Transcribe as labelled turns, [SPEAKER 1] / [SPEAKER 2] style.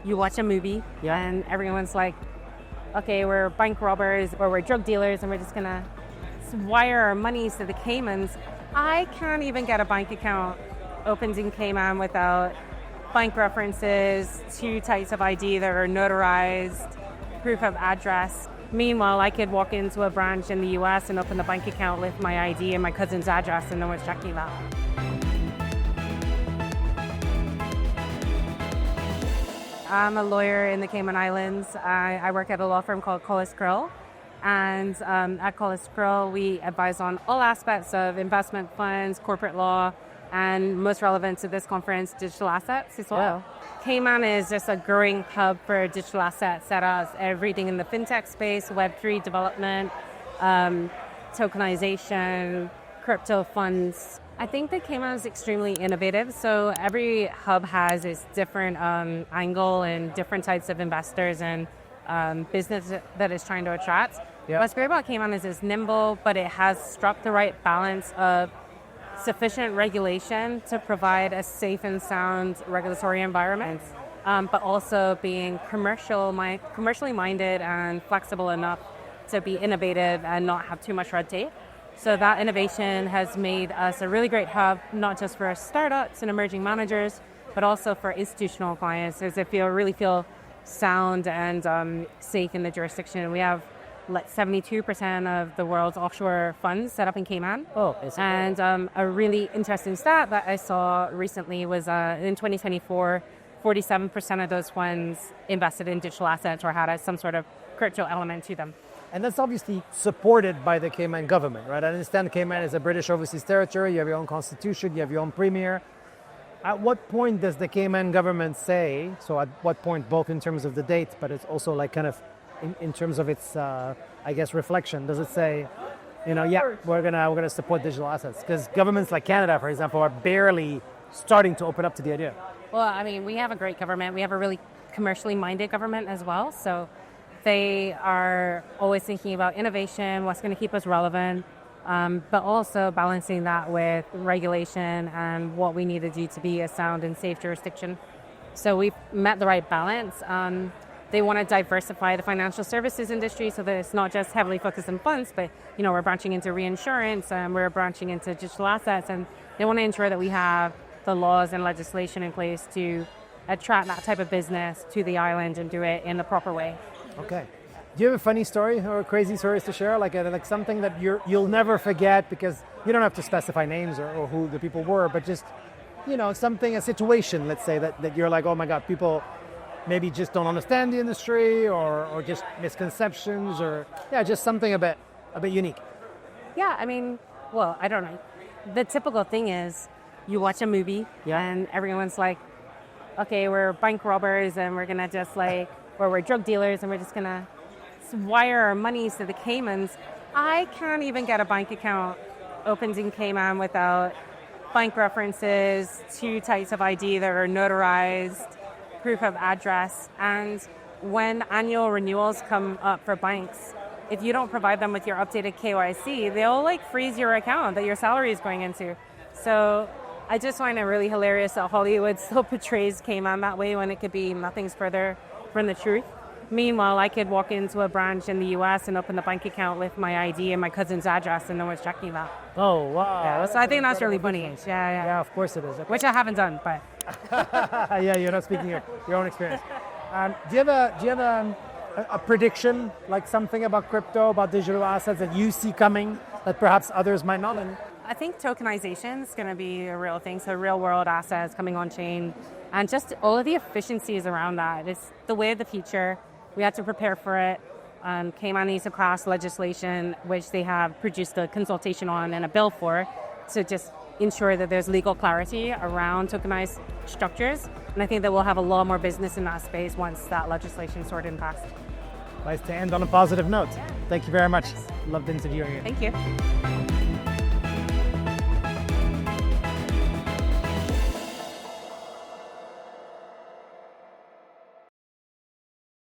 [SPEAKER 1] you watch a movie
[SPEAKER 2] Yeah.
[SPEAKER 1] and everyone's like, okay, we're bank robbers or we're drug dealers and we're just gonna wire our monies to the Caymans. I can't even get a bank account opened in Cayman without bank references, 2 types of ID that are notarized, proof of address. Meanwhile, I could walk into a branch in the US and open a bank account with my ID and my cousin's address and no one's checking that. I'm a lawyer in the Cayman Islands. I work at a law firm called Collas Crill. And at Collas Crill, we advise on all aspects of investment funds, corporate law, and most relevant to this conference, digital assets as well. Cayman is just a growing hub for digital assets that has everything in the Fintech space, Web3 development, tokenization, crypto funds. I think that Cayman is extremely innovative. So every hub has its different angle and different types of investors and business that it's trying to attract.
[SPEAKER 2] Yep.
[SPEAKER 1] What's great about Cayman is it's nimble, but it has struck the right balance of sufficient regulation to provide a safe and sound regulatory environment, but also being commercially minded and flexible enough to be innovative and not have too much red tape. So that innovation has made us a really great hub, not just for startups and emerging managers, but also for institutional clients as they really feel sound and safe in the jurisdiction. We have like 72% of the world's offshore funds set up in Cayman.
[SPEAKER 2] Oh,
[SPEAKER 1] and a really interesting stat that I saw recently was in 2024, 47% of those funds invested in digital assets or had some sort of crypto element to them.
[SPEAKER 2] And that's obviously supported by the Cayman government, right? I understand Cayman is a British overseas territory. You have your own constitution, you have your own premier. At what point does the Cayman government say, so at what point, both in terms of the date, but it's also like kind of in terms of its, I guess, reflection, does it say, we're gonna support digital assets? Because governments like Canada, for example, are barely starting to open up to the idea.
[SPEAKER 1] Well, I mean, we have a great government. We have a really commercially minded government as well. So they are always thinking about innovation, what's going to keep us relevant, but also balancing that with regulation and what we need to do to be a sound and safe jurisdiction. So we've met the right balance. They want to diversify the financial services industry so that it's not just heavily focused on funds, but we're branching into reinsurance and we're branching into digital assets, and they want to ensure that we have the laws and legislation in place to attract that type of business to the island and do it in the proper way.
[SPEAKER 2] Okay. Do you have a funny story or crazy stories to share? Like something that you'll never forget, because you don't have to specify names or who the people were, but just, something, a situation, let's say, that you're like, oh my God, people maybe just don't understand the industry or just misconceptions or, just something a bit unique.
[SPEAKER 1] Yeah, I mean, well, I don't know. The typical thing is you watch a movie and everyone's like, okay, we're bank robbers and we're going to just or we're drug dealers and we're just going to wire our monies to the Caymans. I can't even get a bank account opened in Cayman without bank references, 2 types of ID that are notarized, proof of address. And when annual renewals come up for banks, if you don't provide them with your updated KYC, they'll freeze your account that your salary is going into. So I just find it really hilarious that Hollywood still portrays Cayman that way when it could be nothing's further from the truth. Meanwhile, I could walk into a branch in the US and open a bank account with my ID and my cousin's address and no one's checking that.
[SPEAKER 2] Oh, wow.
[SPEAKER 1] Yeah, so I think that's really funny. Yeah.
[SPEAKER 2] Yeah, of course it is. Okay.
[SPEAKER 1] Which I haven't done, but.
[SPEAKER 2] Yeah, you're not speaking of your own experience. Do you have a prediction, like something about crypto, about digital assets that you see coming that perhaps others might not?
[SPEAKER 1] I think tokenization is going to be a real thing. So real world assets coming on chain and just all of the efficiencies around that. It's the way of the future. We have to prepare for it. Cayman needs to pass legislation, which they have produced a consultation on and a bill for, to just ensure that there's legal clarity around tokenized structures. And I think that we'll have a lot more business in that space once that legislation is sorted and passed.
[SPEAKER 2] Nice to end on a positive note. Thank you very much. Loved interviewing you.
[SPEAKER 1] Thank you.